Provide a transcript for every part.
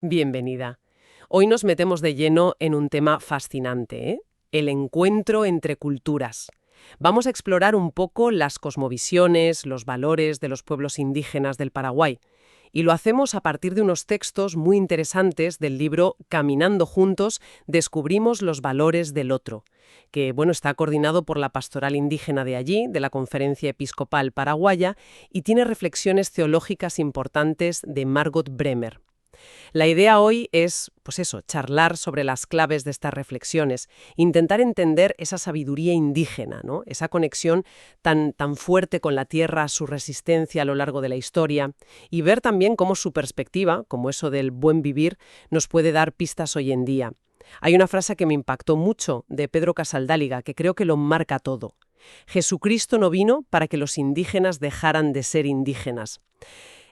Bienvenida. Hoy nos metemos de lleno en un tema fascinante, ¿eh? El encuentro entre culturas. Vamos a explorar un poco las cosmovisiones, los valores de los pueblos indígenas del Paraguay. Y lo hacemos a partir de unos textos muy interesantes del libro Caminando Juntos, descubrimos los valores del otro, que está coordinado por la pastoral indígena de allí, de la Conferencia Episcopal Paraguaya, y tiene reflexiones teológicas importantes de Margot Bremer. La idea hoy es, charlar sobre las claves de estas reflexiones, intentar entender esa sabiduría indígena, ¿no? Esa conexión tan fuerte con la tierra, su resistencia a lo largo de la historia, y ver también cómo su perspectiva, como eso del buen vivir, nos puede dar pistas hoy en día. Hay una frase que me impactó mucho de Pedro Casaldáliga, que creo que lo marca todo. Jesucristo no vino para que los indígenas dejaran de ser indígenas.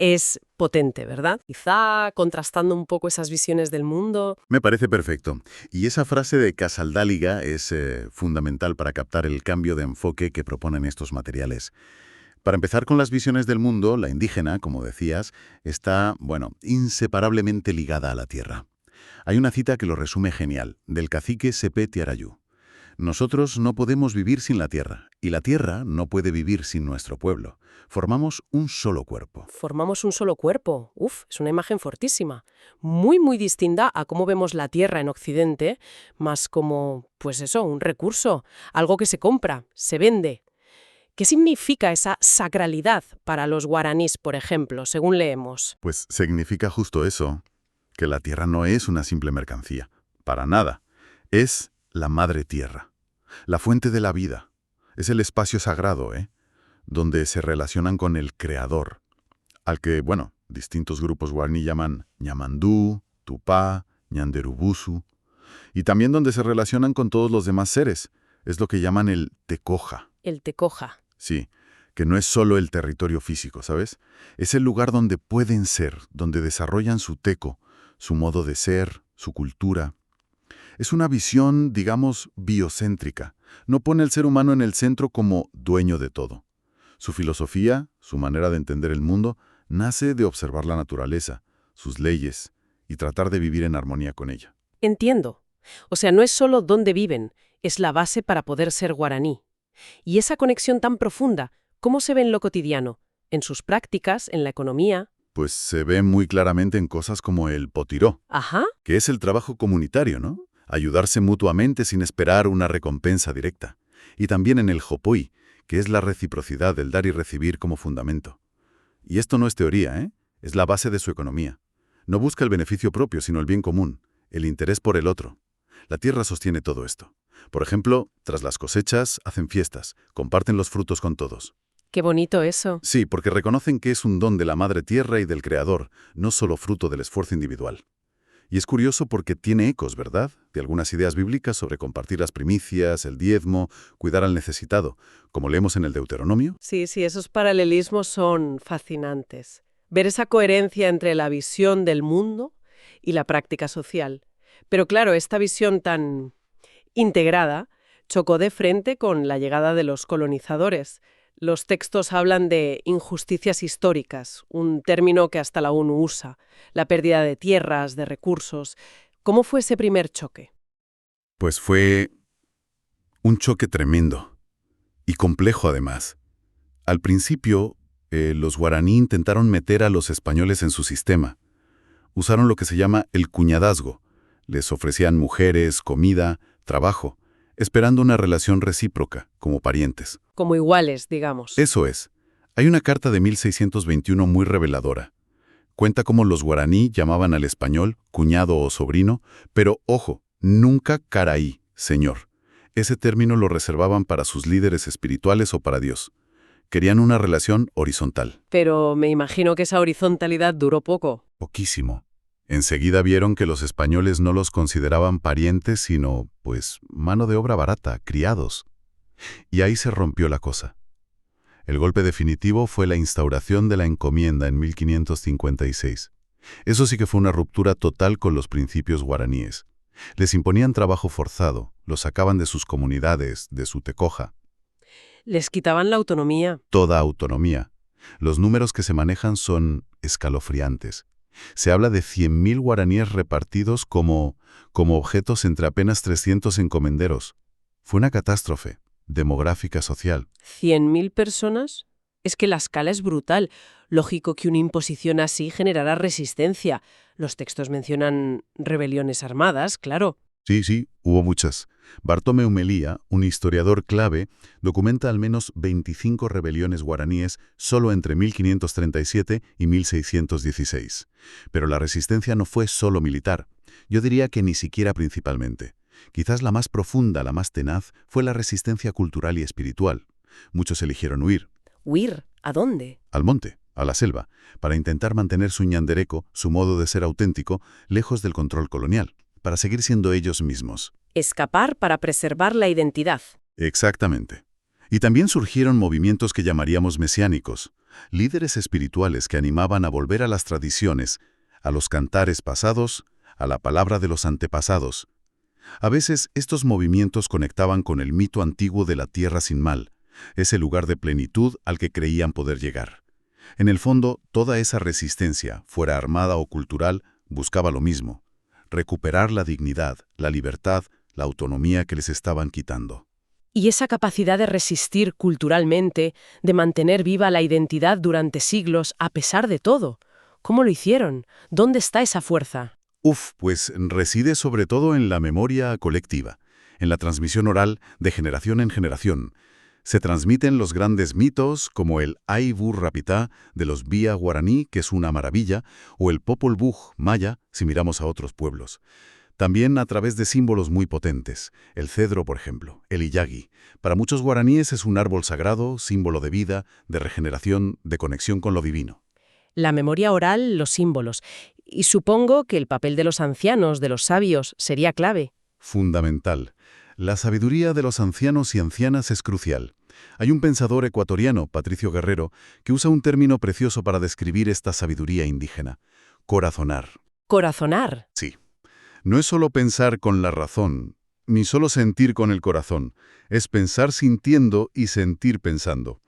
Es potente, ¿verdad? Quizá contrastando un poco esas visiones del mundo. Me parece perfecto. Y esa frase de Casaldáliga es fundamental para captar el cambio de enfoque que proponen estos materiales. Para empezar con las visiones del mundo, la indígena, como decías, está, inseparablemente ligada a la tierra. Hay una cita que lo resume genial, del cacique Cepé Tiarayú. Nosotros no podemos vivir sin la tierra, y la tierra no puede vivir sin nuestro pueblo. Formamos un solo cuerpo. Formamos un solo cuerpo. Es una imagen fortísima. Muy, muy distinta a cómo vemos la tierra en Occidente, más como, un recurso, algo que se compra, se vende. ¿Qué significa esa sacralidad para los guaraníes, por ejemplo, según leemos? Pues significa justo eso, que la tierra no es una simple mercancía, para nada. Es la madre tierra, la fuente de la vida. Es el espacio sagrado, donde se relacionan con el creador, al que, distintos grupos guaraní llaman Ñamandú, Tupá, Ñanderubusu, y también donde se relacionan con todos los demás seres. Es lo que llaman el tecoja. El tecoja. Sí, que no es solo el territorio físico, ¿sabes? Es el lugar donde pueden ser, donde desarrollan su teco, su modo de ser, su cultura. Es una visión, digamos, biocéntrica. No pone al ser humano en el centro como dueño de todo. Su filosofía, su manera de entender el mundo, nace de observar la naturaleza, sus leyes, y tratar de vivir en armonía con ella. Entiendo. O sea, no es solo dónde viven, es la base para poder ser guaraní. Y esa conexión tan profunda, ¿cómo se ve en lo cotidiano? ¿En sus prácticas, en la economía? Pues se ve muy claramente en cosas como el potiró, Ajá. que es el trabajo comunitario, ¿no? Ayudarse mutuamente sin esperar una recompensa directa. Y también en el jopoy, que es la reciprocidad del dar y recibir como fundamento. Y esto no es teoría, es la base de su economía. No busca el beneficio propio, sino el bien común, el interés por el otro. La tierra sostiene todo esto. Por ejemplo, tras las cosechas, hacen fiestas, comparten los frutos con todos. Qué bonito eso. Sí, porque reconocen que es un don de la madre tierra y del creador, no solo fruto del esfuerzo individual. Y es curioso porque tiene ecos, ¿verdad?, de algunas ideas bíblicas sobre compartir las primicias, el diezmo, cuidar al necesitado, como leemos en el Deuteronomio. Sí, esos paralelismos son fascinantes. Ver esa coherencia entre la visión del mundo y la práctica social. Pero claro, esta visión tan integrada chocó de frente con la llegada de los colonizadores. Los textos hablan de injusticias históricas, un término que hasta la ONU usa, la pérdida de tierras, de recursos. ¿Cómo fue ese primer choque? Pues fue un choque tremendo y complejo además. Al principio, los guaraní intentaron meter a los españoles en su sistema. Usaron lo que se llama el cuñadazgo. Les ofrecían mujeres, comida, trabajo, esperando una relación recíproca, como parientes. Como iguales, digamos. Eso es. Hay una carta de 1621 muy reveladora. Cuenta cómo los guaraní llamaban al español cuñado o sobrino, pero ojo, nunca caraí, señor. Ese término lo reservaban para sus líderes espirituales o para Dios. Querían una relación horizontal. Pero me imagino que esa horizontalidad duró poco. Poquísimo. Enseguida vieron que los españoles no los consideraban parientes, sino, mano de obra barata, criados. Y ahí se rompió la cosa. El golpe definitivo fue la instauración de la encomienda en 1556. Eso sí que fue una ruptura total con los principios guaraníes. Les imponían trabajo forzado, los sacaban de sus comunidades, de su tecoja. Les quitaban la autonomía. Toda autonomía. Los números que se manejan son escalofriantes. Se habla de 100.000 guaraníes repartidos como objetos entre apenas 300 encomenderos. Fue una catástrofe demográfica social. ¿100.000 personas? Es que la escala es brutal. Lógico que una imposición así generará resistencia. Los textos mencionan rebeliones armadas, claro. Sí, hubo muchas. Bartomeu Melía, un historiador clave, documenta al menos 25 rebeliones guaraníes solo entre 1537 y 1616. Pero la resistencia no fue solo militar. Yo diría que ni siquiera principalmente. Quizás la más profunda, la más tenaz, fue la resistencia cultural y espiritual. Muchos eligieron huir. ¿Huir? ¿A dónde? Al monte, a la selva, para intentar mantener su ñandereco, su modo de ser auténtico, lejos del control colonial, para seguir siendo ellos mismos. Escapar para preservar la identidad. Exactamente. Y también surgieron movimientos que llamaríamos mesiánicos, líderes espirituales que animaban a volver a las tradiciones, a los cantares pasados, a la palabra de los antepasados. A veces estos movimientos conectaban con el mito antiguo de la tierra sin mal, ese lugar de plenitud al que creían poder llegar. En el fondo, toda esa resistencia, fuera armada o cultural, buscaba lo mismo: recuperar la dignidad, la libertad, la autonomía que les estaban quitando. Y esa capacidad de resistir culturalmente, de mantener viva la identidad durante siglos a pesar de todo. ¿Cómo lo hicieron? ¿Dónde está esa fuerza? Pues reside sobre todo en la memoria colectiva, en la transmisión oral de generación en generación. Se transmiten los grandes mitos como el Aybur Rapitá de los Bia guaraní, que es una maravilla, o el Popol Vuh maya, si miramos a otros pueblos. También a través de símbolos muy potentes, el cedro, por ejemplo, el iyagi. Para muchos guaraníes es un árbol sagrado, símbolo de vida, de regeneración, de conexión con lo divino. La memoria oral, los símbolos. Y supongo que el papel de los ancianos, de los sabios, sería clave. Fundamental. La sabiduría de los ancianos y ancianas es crucial. Hay un pensador ecuatoriano, Patricio Guerrero, que usa un término precioso para describir esta sabiduría indígena: corazonar. Corazonar. Sí. No es solo pensar con la razón, ni solo sentir con el corazón. Es pensar sintiendo y sentir pensando.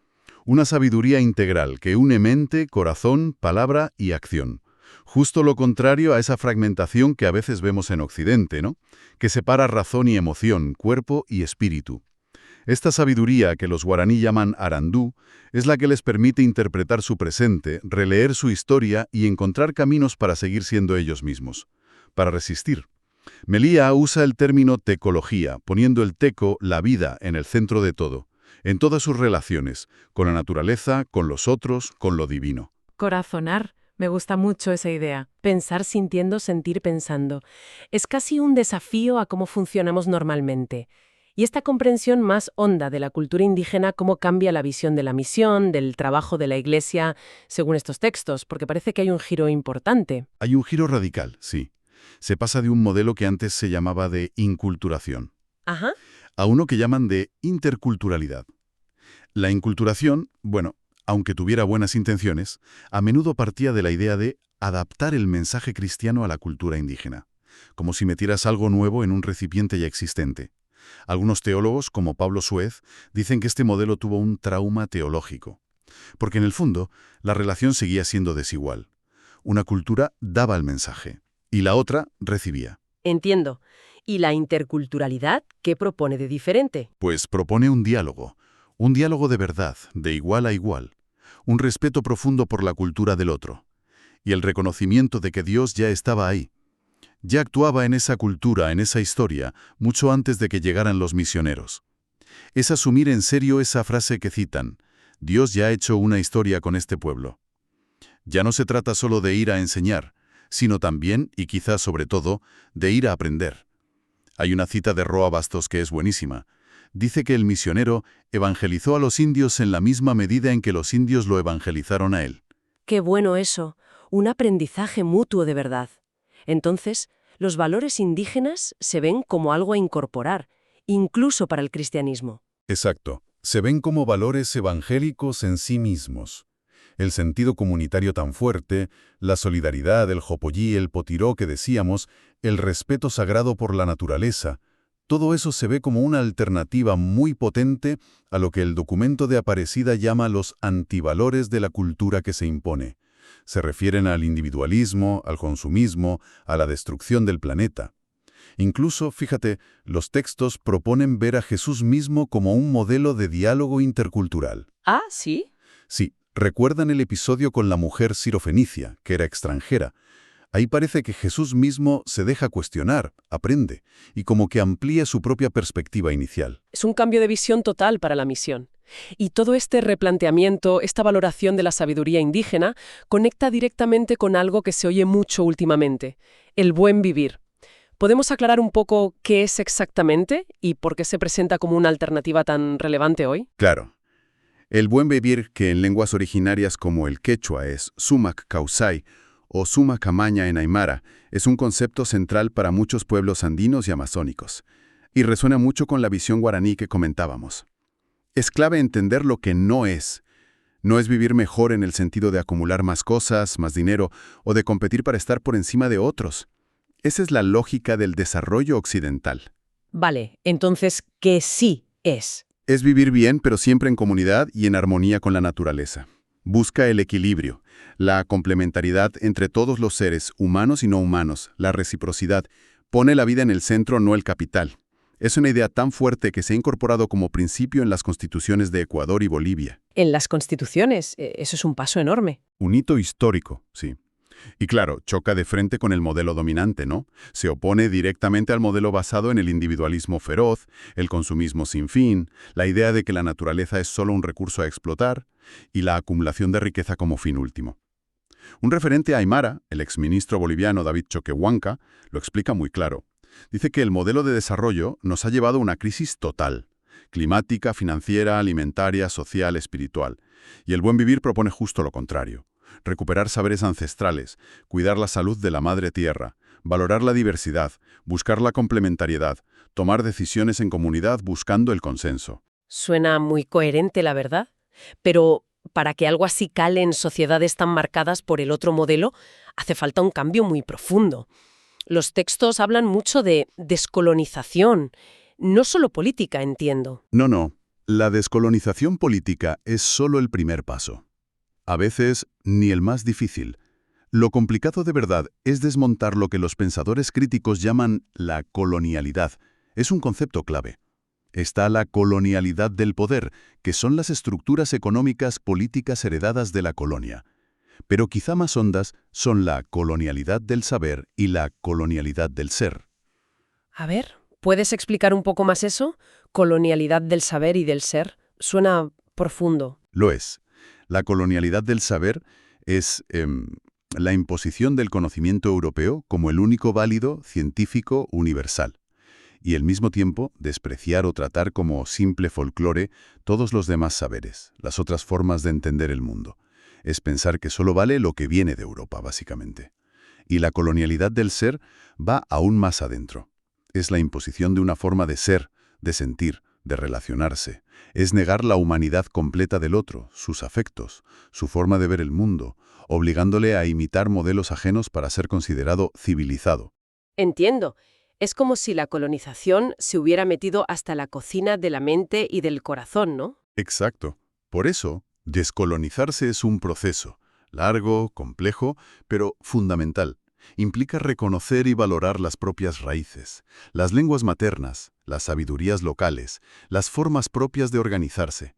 Una sabiduría integral que une mente, corazón, palabra y acción. Justo lo contrario a esa fragmentación que a veces vemos en Occidente, ¿no? Que separa razón y emoción, cuerpo y espíritu. Esta sabiduría, que los guaraní llaman arandú, es la que les permite interpretar su presente, releer su historia y encontrar caminos para seguir siendo ellos mismos. Para resistir. Melía usa el término tecología, poniendo el teco, la vida, en el centro de todo, en todas sus relaciones, con la naturaleza, con los otros, con lo divino. Corazonar. Me gusta mucho esa idea. Pensar sintiendo, sentir pensando. Es casi un desafío a cómo funcionamos normalmente. Y esta comprensión más honda de la cultura indígena, cómo cambia la visión de la misión, del trabajo de la Iglesia, según estos textos, porque parece que hay un giro importante. Hay un giro radical, sí. Se pasa de un modelo que antes se llamaba de inculturación Ajá. a uno que llaman de interculturalidad. La inculturación, aunque tuviera buenas intenciones, a menudo partía de la idea de adaptar el mensaje cristiano a la cultura indígena, como si metieras algo nuevo en un recipiente ya existente. Algunos teólogos, como Pablo Suez, dicen que este modelo tuvo un trauma teológico, porque en el fondo la relación seguía siendo desigual. Una cultura daba el mensaje y la otra recibía. Entiendo. ¿Y la interculturalidad qué propone de diferente? Pues propone un diálogo de verdad, de igual a igual, un respeto profundo por la cultura del otro, y el reconocimiento de que Dios ya estaba ahí. Ya actuaba en esa cultura, en esa historia, mucho antes de que llegaran los misioneros. Es asumir en serio esa frase que citan: Dios ya ha hecho una historia con este pueblo. Ya no se trata solo de ir a enseñar, sino también, y quizás sobre todo, de ir a aprender. Hay una cita de Roa Bastos que es buenísima. Dice que el misionero evangelizó a los indios en la misma medida en que los indios lo evangelizaron a él. Qué bueno eso. Un aprendizaje mutuo de verdad. Entonces, los valores indígenas se ven como algo a incorporar, incluso para el cristianismo. Exacto. Se ven como valores evangélicos en sí mismos. El sentido comunitario tan fuerte, la solidaridad, el jopollí, el potiró que decíamos, el respeto sagrado por la naturaleza, todo eso se ve como una alternativa muy potente a lo que el documento de Aparecida llama los antivalores de la cultura que se impone. Se refieren al individualismo, al consumismo, a la destrucción del planeta. Incluso, fíjate, los textos proponen ver a Jesús mismo como un modelo de diálogo intercultural. Ah, ¿sí? Sí, recuerdan el episodio con la mujer sirofenicia, que era extranjera. Ahí parece que Jesús mismo se deja cuestionar, aprende, y como que amplía su propia perspectiva inicial. Es un cambio de visión total para la misión. Y todo este replanteamiento, esta valoración de la sabiduría indígena, conecta directamente con algo que se oye mucho últimamente, el buen vivir. ¿Podemos aclarar un poco qué es exactamente y por qué se presenta como una alternativa tan relevante hoy? Claro. El buen vivir, que en lenguas originarias como el quechua es sumac causay o sumac amaña en aymara, es un concepto central para muchos pueblos andinos y amazónicos, y resuena mucho con la visión guaraní que comentábamos. Es clave entender lo que no es. No es vivir mejor en el sentido de acumular más cosas, más dinero, o de competir para estar por encima de otros. Esa es la lógica del desarrollo occidental. Vale, entonces, ¿qué sí es? Es vivir bien, pero siempre en comunidad y en armonía con la naturaleza. Busca el equilibrio, la complementariedad entre todos los seres, humanos y no humanos, la reciprocidad. Pone la vida en el centro, no el capital. Es una idea tan fuerte que se ha incorporado como principio en las constituciones de Ecuador y Bolivia. En las constituciones, eso es un paso enorme. Un hito histórico, sí. Y claro, choca de frente con el modelo dominante, ¿no? Se opone directamente al modelo basado en el individualismo feroz, el consumismo sin fin, la idea de que la naturaleza es solo un recurso a explotar y la acumulación de riqueza como fin último. Un referente aymara, el exministro boliviano David Choquehuanca, lo explica muy claro. Dice que el modelo de desarrollo nos ha llevado a una crisis total, climática, financiera, alimentaria, social, espiritual. Y el buen vivir propone justo lo contrario. Recuperar saberes ancestrales, cuidar la salud de la madre tierra, valorar la diversidad, buscar la complementariedad, tomar decisiones en comunidad buscando el consenso. Suena muy coherente, la verdad. Pero para que algo así cale en sociedades tan marcadas por el otro modelo, hace falta un cambio muy profundo. Los textos hablan mucho de descolonización, no solo política, entiendo. No. La descolonización política es solo el primer paso. A veces, ni el más difícil. Lo complicado de verdad es desmontar lo que los pensadores críticos llaman la colonialidad. Es un concepto clave. Está la colonialidad del poder, que son las estructuras económicas políticas heredadas de la colonia. Pero quizá más hondas son la colonialidad del saber y la colonialidad del ser. A ver, ¿puedes explicar un poco más eso? Colonialidad del saber y del ser. Suena profundo. Lo es. La colonialidad del saber es la imposición del conocimiento europeo como el único válido, científico, universal. Y al mismo tiempo despreciar o tratar como simple folclore todos los demás saberes, las otras formas de entender el mundo. Es pensar que solo vale lo que viene de Europa, básicamente. Y la colonialidad del ser va aún más adentro. Es la imposición de una forma de ser, de sentir, de relacionarse. Es negar la humanidad completa del otro, sus afectos, su forma de ver el mundo, obligándole a imitar modelos ajenos para ser considerado civilizado. Entiendo. Es como si la colonización se hubiera metido hasta la cocina de la mente y del corazón, ¿no? Exacto. Por eso, descolonizarse es un proceso, largo, complejo, pero fundamental. Implica reconocer y valorar las propias raíces, las lenguas maternas, las sabidurías locales, las formas propias de organizarse.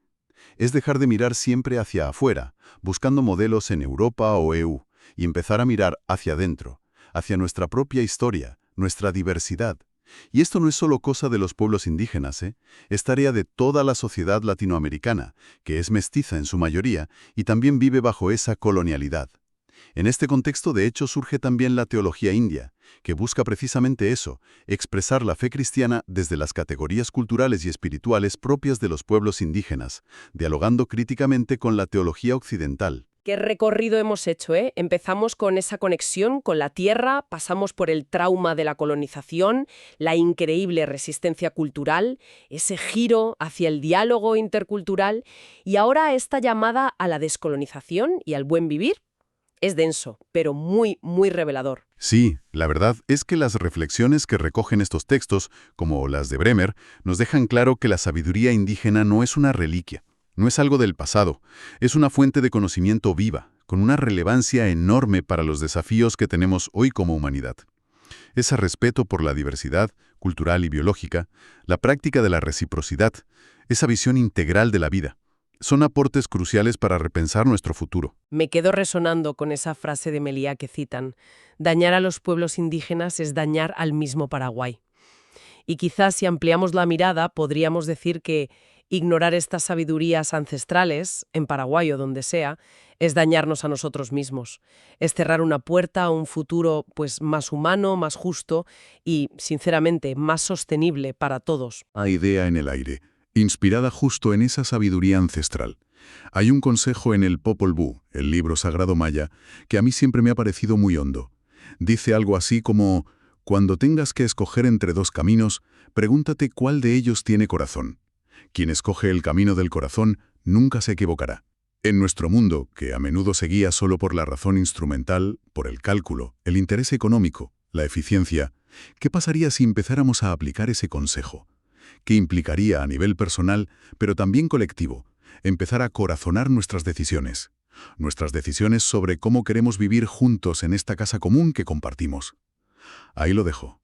Es dejar de mirar siempre hacia afuera, buscando modelos en Europa o EU, y empezar a mirar hacia adentro, hacia nuestra propia historia, nuestra diversidad. Y esto no es solo cosa de los pueblos indígenas, es tarea de toda la sociedad latinoamericana, que es mestiza en su mayoría y también vive bajo esa colonialidad. En este contexto, de hecho, surge también la teología india, que busca precisamente eso, expresar la fe cristiana desde las categorías culturales y espirituales propias de los pueblos indígenas, dialogando críticamente con la teología occidental. ¿Qué recorrido hemos hecho, eh? Empezamos con esa conexión con la tierra, pasamos por el trauma de la colonización, la increíble resistencia cultural, ese giro hacia el diálogo intercultural y ahora esta llamada a la descolonización y al buen vivir. Es denso, pero muy, muy revelador. Sí, la verdad es que las reflexiones que recogen estos textos, como las de Bremer, nos dejan claro que la sabiduría indígena no es una reliquia, No es algo del pasado, es una fuente de conocimiento viva, con una relevancia enorme para los desafíos que tenemos hoy como humanidad. Ese respeto por la diversidad cultural y biológica, la práctica de la reciprocidad, esa visión integral de la vida, son aportes cruciales para repensar nuestro futuro. Me quedo resonando con esa frase de Meliá que citan: dañar a los pueblos indígenas es dañar al mismo Paraguay. Y quizás si ampliamos la mirada podríamos decir que ignorar estas sabidurías ancestrales, en Paraguay o donde sea, es dañarnos a nosotros mismos. Es cerrar una puerta a un futuro pues más humano, más justo y, sinceramente, más sostenible para todos. Una idea en el aire, inspirada justo en esa sabiduría ancestral. Hay un consejo en el Popol Vuh, el libro sagrado maya, que a mí siempre me ha parecido muy hondo. Dice algo así como: cuando tengas que escoger entre dos caminos, pregúntate cuál de ellos tiene corazón. Quien escoge el camino del corazón nunca se equivocará. En nuestro mundo, que a menudo se guía solo por la razón instrumental, por el cálculo, el interés económico, la eficiencia, ¿qué pasaría si empezáramos a aplicar ese consejo? ¿Qué implicaría a nivel personal, pero también colectivo, empezar a corazonar nuestras decisiones sobre cómo queremos vivir juntos en esta casa común que compartimos? Ahí lo dejo.